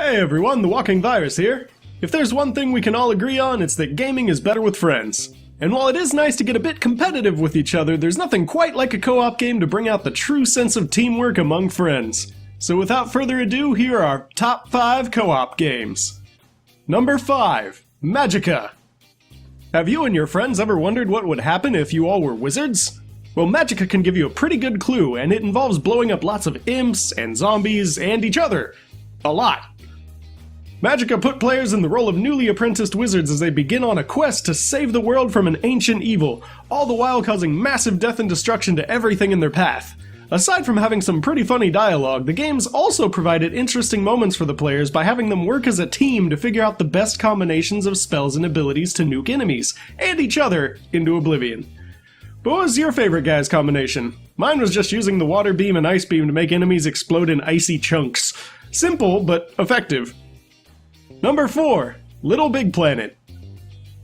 Hey everyone, the Walking Virus here. If there's one thing we can all agree on, it's that gaming is better with friends. And while it is nice to get a bit competitive with each other, there's nothing quite like a co-op game to bring out the true sense of teamwork among friends. So without further ado, here are our top 5 co-op games. Number 5, Magicka. Have you and your friends ever wondered what would happen if you all were wizards? Well, Magicka can give you a pretty good clue, and it involves blowing up lots of imps and zombies and each other. A lot. Magicka put players in the role of newly apprenticed wizards as they begin on a quest to save the world from an ancient evil, all the while causing massive death and destruction to everything in their path. Aside from having some pretty funny dialogue, the games also provided interesting moments for the players by having them work as a team to figure out the best combinations of spells and abilities to nuke enemies, and each other, into oblivion. But what was your favorite guy's combination? Mine was just using the water beam and ice beam to make enemies explode in icy chunks. Simple, but effective. Number 4, Little Big Planet.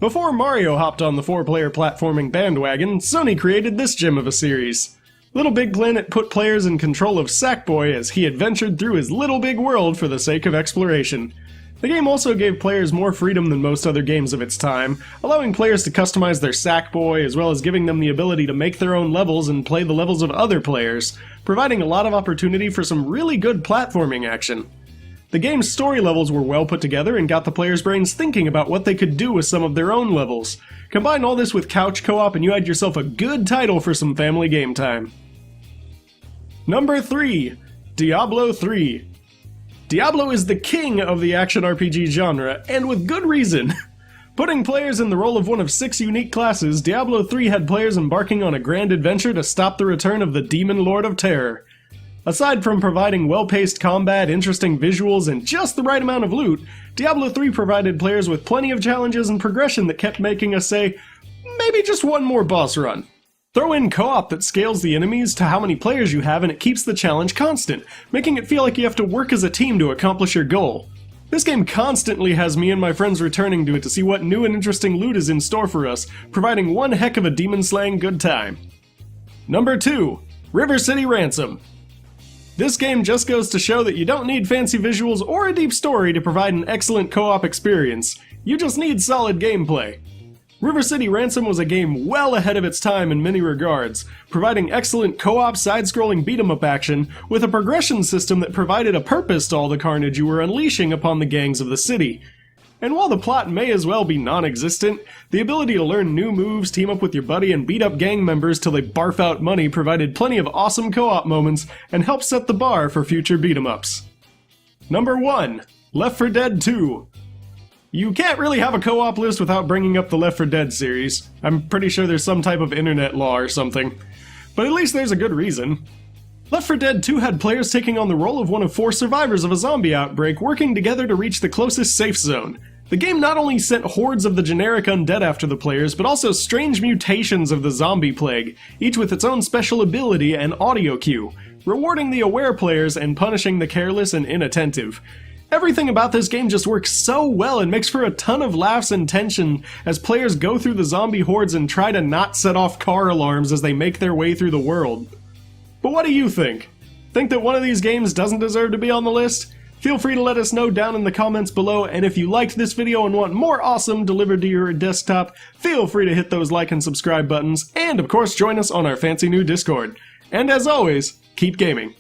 Before Mario hopped on the 4-player platforming bandwagon, Sony created this gem of a series. Little Big Planet put players in control of Sackboy as he adventured through his little big world for the sake of exploration. The game also gave players more freedom than most other games of its time, allowing players to customize their Sackboy as well as giving them the ability to make their own levels and play the levels of other players, providing a lot of opportunity for some really good platforming action. The game's story levels were well put together and got the players' brains thinking about what they could do with some of their own levels. Combine all this with couch co-op and you had yourself a good title for some family game time. Number 3, Diablo 3. Diablo is the king of the action RPG genre, and with good reason. Putting players in the role of one of 6 unique classes, Diablo 3 had players embarking on a grand adventure to stop the return of the Demon Lord of Terror. Aside from providing well-paced combat, interesting visuals, and just the right amount of loot, Diablo 3 provided players with plenty of challenges and progression that kept making us say, maybe just one more boss run. Throw in co-op that scales the enemies to how many players you have and it keeps the challenge constant, making it feel like you have to work as a team to accomplish your goal. This game constantly has me and my friends returning to it to see what new and interesting loot is in store for us, providing one heck of a demon-slaying good time. Number 2, River City Ransom. This game just goes to show that you don't need fancy visuals or a deep story to provide an excellent co-op experience. You just need solid gameplay. River City Ransom was a game well ahead of its time in many regards, providing excellent co-op side-scrolling beat-em-up action with a progression system that provided a purpose to all the carnage you were unleashing upon the gangs of the city. And while the plot may as well be non-existent, the ability to learn new moves, team up with your buddy, and beat up gang members till they barf out money provided plenty of awesome co-op moments and helped set the bar for future beat-em-ups. Number 1, Left 4 Dead 2. You can't really have a co-op list without bringing up the Left 4 Dead series. I'm pretty sure there's some type of internet law or something. But at least there's a good reason. Left 4 Dead 2 had players taking on the role of one of 4 survivors of a zombie outbreak working together to reach the closest safe zone. The game not only sent hordes of the generic undead after the players, but also strange mutations of the zombie plague, each with its own special ability and audio cue, rewarding the aware players and punishing the careless and inattentive. Everything about this game just works so well and makes for a ton of laughs and tension as players go through the zombie hordes and try to not set off car alarms as they make their way through the world. But what do you think? Think that one of these games doesn't deserve to be on the list? Feel free to let us know down in the comments below, and if you liked this video and want more awesome delivered to your desktop, feel free to hit those like and subscribe buttons, and of course join us on our fancy new Discord. And as always, keep gaming.